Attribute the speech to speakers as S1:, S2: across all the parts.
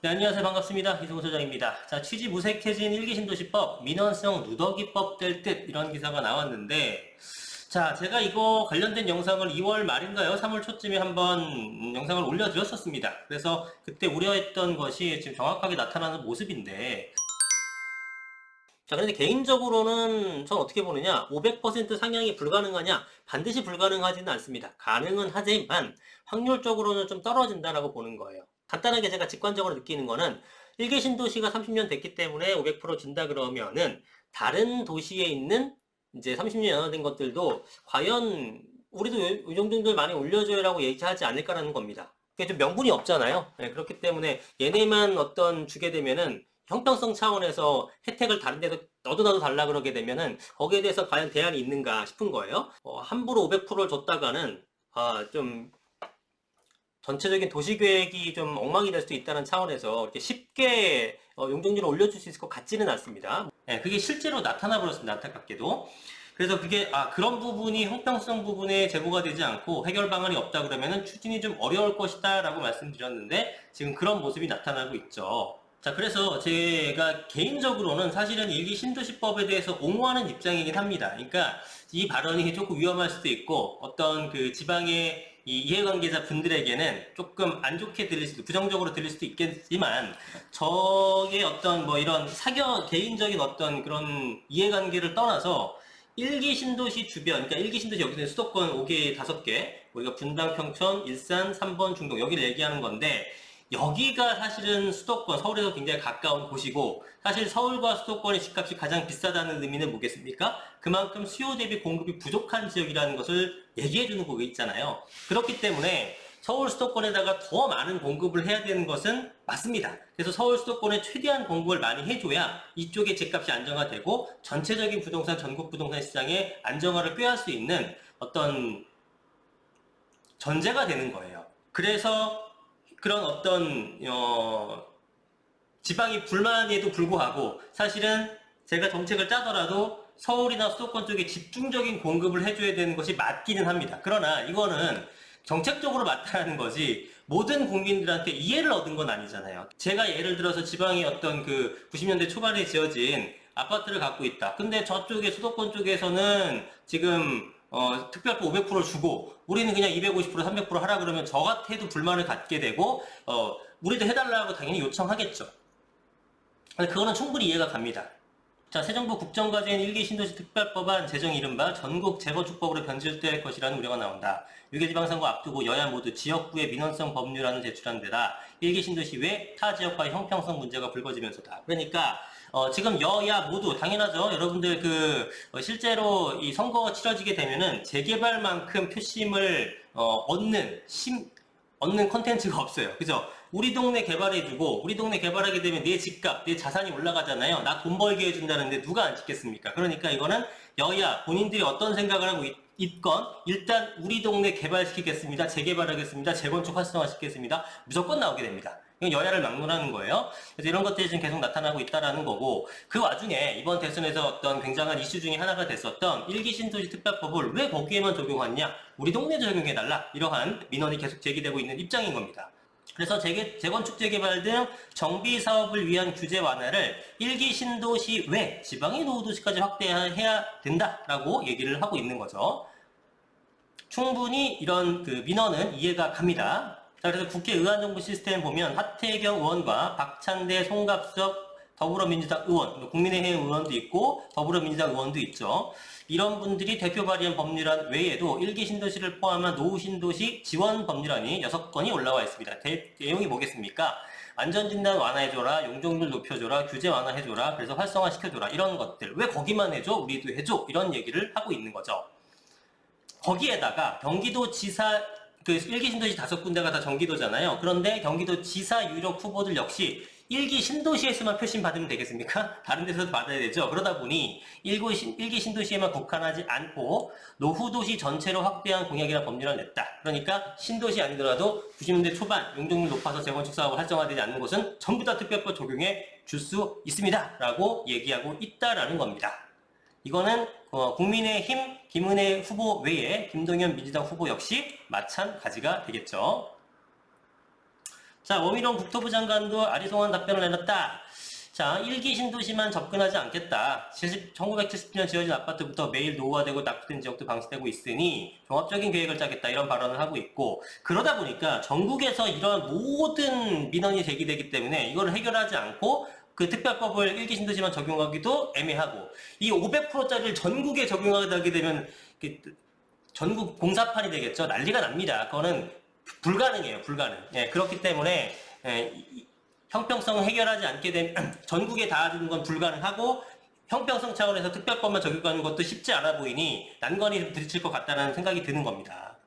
S1: 네, 안녕하세요. 반갑습니다. 이승우 소장입니다. 자, 취지 무색해진 일기 신도시법, 민원성 누더기법 될 듯, 이런 기사가 나왔는데, 자, 제가 이거 관련된 영상을 2월 말인가요? 3월 초쯤에 한번 영상을 올려드렸었습니다. 그래서 그때 우려했던 것이 지금 정확하게 나타나는 모습인데, 자, 그런데 개인적으로는 전 어떻게 보느냐, 500% 상향이 불가능하냐, 반드시 불가능하지는 않습니다. 가능은 하지만 확률적으로는 좀 떨어진다라고 보는 거예요. 간단하게 제가 직관적으로 느끼는 거는 1기 신도시가 30년 됐기 때문에 500% 준다 그러면은 다른 도시에 있는 이제 30년 연화된 것들도 과연 우리도 이 정도들 많이 올려줘요라고 얘기하지 않을까라는 겁니다. 그게 좀 명분이 없잖아요. 네, 그렇기 때문에 얘네만 어떤 주게 되면은 형평성 차원에서 혜택을 다른 데서 너도 나도 달라 그러게 되면은 거기에 대해서 과연 대안이 있는가 싶은 거예요. 함부로 500%를 줬다가는 좀 전체적인 도시계획이 좀 엉망이 될 수도 있다는 차원에서 이렇게 쉽게 용적률을 올려줄 수 있을 것 같지는 않습니다. 네, 그게 실제로 나타나 버렸습니다. 안타깝게도. 그래서 그게 그런 부분이 형평성 부분에 제고가 되지 않고 해결 방안이 없다 그러면은 추진이 좀 어려울 것이다 라고 말씀드렸는데 지금 그런 모습이 나타나고 있죠. 자, 그래서 제가 개인적으로는 사실은 일기 신도시법에 대해서 옹호하는 입장이긴 합니다. 그러니까 이 발언이 조금 위험할 수도 있고 어떤 그 지방의 이 이해관계자 분들에게는 조금 안 좋게 들릴 수도, 부정적으로 들릴 수도 있겠지만 저의 어떤 뭐 이런 개인적인 어떤 그런 이해관계를 떠나서 일기 신도시 주변, 그러니까 일기 신도시 여기는 수도권 5개, 5개, 우리가 분당, 평촌, 일산, 3번, 중동 여기를 얘기하는 건데 여기가 사실은 수도권, 서울에서 굉장히 가까운 곳이고 사실 서울과 수도권의 집값이 가장 비싸다는 의미는 뭐겠습니까? 그만큼 수요 대비 공급이 부족한 지역이라는 것을 얘기해주는 거기 있잖아요. 그렇기 때문에 서울 수도권에다가 더 많은 공급을 해야 되는 것은 맞습니다. 그래서 서울 수도권에 최대한 공급을 많이 해줘야 이쪽의 집값이 안정화되고 전체적인 부동산, 전국 부동산 시장의 안정화를 꾀할 수 있는 어떤 전제가 되는 거예요. 그래서 그런 어떤 지방이 불만에도 불구하고 사실은 제가 정책을 짜더라도 서울이나 수도권 쪽에 집중적인 공급을 해줘야 되는 것이 맞기는 합니다. 그러나 이거는 정책적으로 맞다는 거지 모든 국민들한테 이해를 얻은 건 아니잖아요. 제가 예를 들어서 지방의 어떤 그 90년대 초반에 지어진 아파트를 갖고 있다. 근데 저쪽에 수도권 쪽에서는 지금 특별법 500% 주고 우리는 그냥 250% 300% 하라 그러면 저 같아도 불만을 갖게 되고 우리도 해달라고 당연히 요청하겠죠. 근데 그거는 충분히 이해가 갑니다. 자, 새 정부 국정과제인 1기 신도시 특별법안 제정이 이른바 전국 재건축법으로 변질될 것이라는 우려가 나온다. 6개 지방선거 앞두고 여야 모두 지역구의 민원성 법률안을 제출한 데다 1기 신도시 외 타 지역과의 형평성 문제가 불거지면서다. 그러니까 지금 여야 모두 당연하죠. 여러분들 실제로 이 선거가 치러지게 되면은 재개발만큼 표심을 얻는 컨텐츠가 없어요. 그죠? 우리 동네 개발해주고 우리 동네 개발하게 되면 내 집값, 내 자산이 올라가잖아요. 나 돈 벌게 해준다는데 누가 안 찍겠습니까? 그러니까 이거는 여야 본인들이 어떤 생각을 하고 있건 일단 우리 동네 개발시키겠습니다. 재개발하겠습니다. 재건축 활성화시키겠습니다. 무조건 나오게 됩니다. 이건 여야를 막론하는 거예요. 그래서 이런 것들이 지금 계속 나타나고 있다는 거고 그 와중에 이번 대선에서 어떤 굉장한 이슈 중에 하나가 됐었던 일기 신도시 특별법을 왜 거기에만 적용하냐? 우리 동네도 적용해달라. 이러한 민원이 계속 제기되고 있는 입장인 겁니다. 그래서 재건축 재개발 등 정비 사업을 위한 규제 완화를 1기 신도시 외 지방의 노후도시까지 확대해야 된다라고 얘기를 하고 있는 거죠. 충분히 이런 민원은 이해가 갑니다. 자, 그래서 국회 의안정부 시스템 보면 하태경 의원과 박찬대, 송갑석 더불어민주당 의원, 국민의힘 의원도 있고 더불어민주당 의원도 있죠. 이런 분들이 대표 발의한 법률안 외에도 1기 신도시를 포함한 노후 신도시 지원 법률안이 6건이 올라와 있습니다. 내용이 뭐겠습니까? 안전진단 완화해줘라, 용적률 높여줘라, 규제 완화해줘라, 그래서 활성화시켜줘라, 이런 것들. 왜 거기만 해줘? 우리도 해줘? 이런 얘기를 하고 있는 거죠. 거기에다가 경기도지사 1기 신도시 5군데가 다 경기도잖아요. 그런데 경기도지사 유력 후보들 역시 1기 신도시에서만 표심 받으면 되겠습니까? 다른 데서도 받아야 되죠. 그러다 보니 1기 신도시에만 국한하지 않고 노후도시 전체로 확대한 공약이나 법률을 냈다. 그러니까 신도시 아니더라도 90년대 초반 용적률 높아서 재건축 사업을 활성화되지 않는 곳은 전부 다 특별법 적용해 줄 수 있습니다. 라고 얘기하고 있다라는 겁니다. 이거는 국민의힘 김은혜 후보 외에 김동연 민주당 후보 역시 마찬가지가 되겠죠. 자, 원희룡 국토부 장관도 아리송한 답변을 내놨다. 자, 1기 신도시만 접근하지 않겠다. 1970년 지어진 아파트부터 매일 노후화되고 낙후된 지역도 방치되고 있으니 종합적인 계획을 짜겠다. 이런 발언을 하고 있고, 그러다 보니까 전국에서 이런 모든 민원이 제기되기 때문에 이걸 해결하지 않고 그 특별법을 1기 신도시만 적용하기도 애매하고, 이 500%짜리를 전국에 적용하게 되면 전국 공사판이 되겠죠. 난리가 납니다. 그거는 불가능해요. 불가능. 예, 그렇기 때문에 형평성 해결하지 않게 되면 전국에 다 하는 건 불가능하고, 형평성 차원에서 특별법만 적용하는 것도 쉽지 않아 보이니 난관이 부딪힐 것 같다는 생각이 드는 겁니다.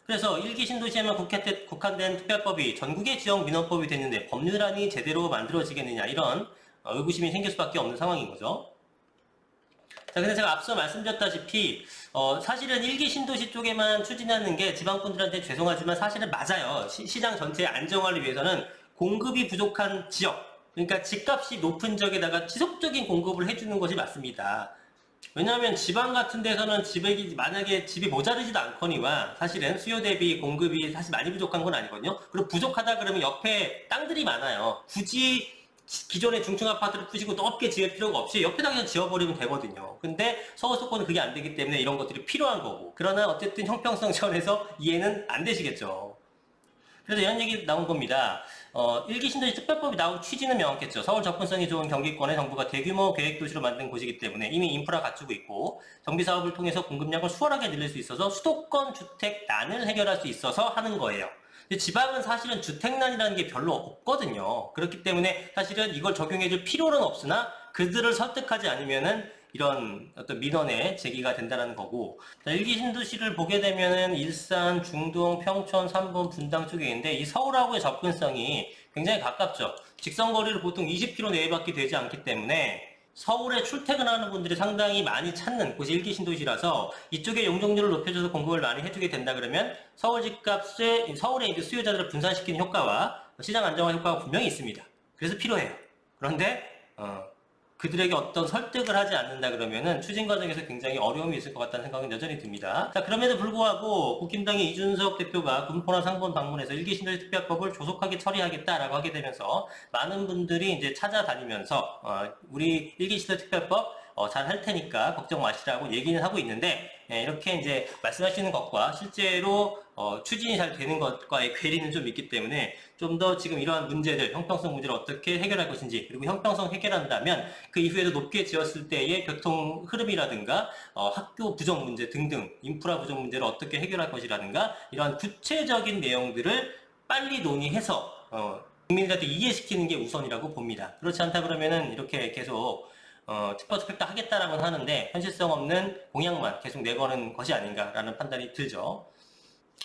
S1: 그래서 1기 신도시에만 국한된 특별법이 전국의 지역 민원법이 됐는데 법률안이 제대로 만들어지겠느냐, 이런 의구심이 생길 수밖에 없는 상황인 거죠. 자, 근데 제가 앞서 말씀드렸다시피 사실은 1기 신도시 쪽에만 추진하는 게 지방분들한테 죄송하지만 사실은 맞아요. 시장 전체의 안정화를 위해서는 공급이 부족한 지역, 그러니까 집값이 높은 지역에다가 지속적인 공급을 해주는 것이 맞습니다. 왜냐하면 지방 같은 데서는 만약에 집이 모자르지도 않거니와 사실은 수요 대비 공급이 사실 많이 부족한 건 아니거든요. 그리고 부족하다 그러면 옆에 땅들이 많아요. 굳이 기존의 중층 아파트를 부시고 넓게 지을 필요가 없이 옆에다 그냥 지어버리면 되거든요. 근데 서울 수도권은 그게 안 되기 때문에 이런 것들이 필요한 거고, 그러나 어쨌든 형평성 차원에서 이해는 안 되시겠죠. 그래서 이런 얘기 나온 겁니다. 1기 신도시 특별법이 나온 취지는 명확했죠. 서울 접근성이 좋은 경기권에 정부가 대규모 계획도시로 만든 곳이기 때문에 이미 인프라 갖추고 있고, 정비사업을 통해서 공급량을 수월하게 늘릴 수 있어서 수도권 주택난을 해결할 수 있어서 하는 거예요. 근데 지방은 사실은 주택난이라는 게 별로 없거든요. 그렇기 때문에 사실은 이걸 적용해줄 필요는 없으나 그들을 설득하지 않으면은 이런 어떤 민원의 제기가 된다는 거고, 1기 신도시를 보게 되면은 일산, 중동, 평촌, 삼본, 분당 쪽에 있는데 이 서울하고의 접근성이 굉장히 가깝죠. 직선거리를 보통 20km 내외밖에 되지 않기 때문에 서울에 출퇴근하는 분들이 상당히 많이 찾는 곳이 1기 신도시라서 이쪽에 용적률을 높여줘서 공급을 많이 해주게 된다 그러면 서울 집값에, 서울의 이제 수요자들을 분산시키는 효과와 시장 안정화 효과가 분명히 있습니다. 그래서 필요해요. 그런데 그들에게 어떤 설득을 하지 않는다 그러면은 추진 과정에서 굉장히 어려움이 있을 것 같다는 생각은 여전히 듭니다. 자, 그럼에도 불구하고 국힘당의 이준석 대표가 군포나 상본 방문해서 1기 신도시 특별법을 조속하게 처리하겠다라고 하게 되면서 많은 분들이 이제 찾아다니면서 우리 1기 신도시 특별법 잘 할 테니까 걱정 마시라고 얘기는 하고 있는데, 이렇게 이제 말씀하시는 것과 실제로 추진이 잘 되는 것과의 괴리는 좀 있기 때문에 좀 더 지금 이러한 문제들, 형평성 문제를 어떻게 해결할 것인지, 그리고 형평성 해결한다면 그 이후에도 높게 지었을 때의 교통 흐름이라든가 학교 부족 문제 등등 인프라 부족 문제를 어떻게 해결할 것이라든가 이러한 구체적인 내용들을 빨리 논의해서 국민들한테 이해시키는 게 우선이라고 봅니다. 그렇지 않다 그러면은 이렇게 계속 특별 하겠다라고는 하는데 현실성 없는 공약만 계속 내거는 것이 아닌가라는 판단이 들죠.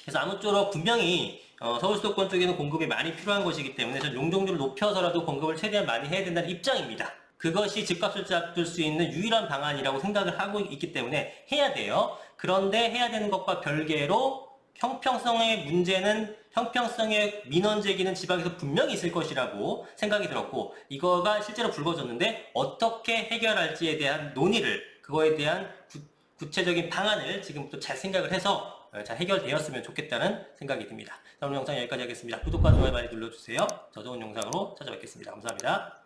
S1: 그래서 아무쪼록 분명히 서울 수도권 쪽에는 공급이 많이 필요한 것이기 때문에 전 용적률을 높여서라도 공급을 최대한 많이 해야 된다는 입장입니다. 그것이 집값을 잡을 수 있는 유일한 방안이라고 생각을 하고 있기 때문에 해야 돼요. 그런데 해야 되는 것과 별개로 형평성의 문제는, 형평성의 민원 제기는 지방에서 분명히 있을 것이라고 생각이 들었고, 이거가 실제로 불거졌는데 어떻게 해결할지에 대한 논의를, 그거에 대한 구체적인 방안을 지금부터 잘 생각을 해서 잘 해결되었으면 좋겠다는 생각이 듭니다. 오늘 영상 여기까지 하겠습니다. 구독과 좋아요 많이 눌러주세요. 더 좋은 영상으로 찾아뵙겠습니다. 감사합니다.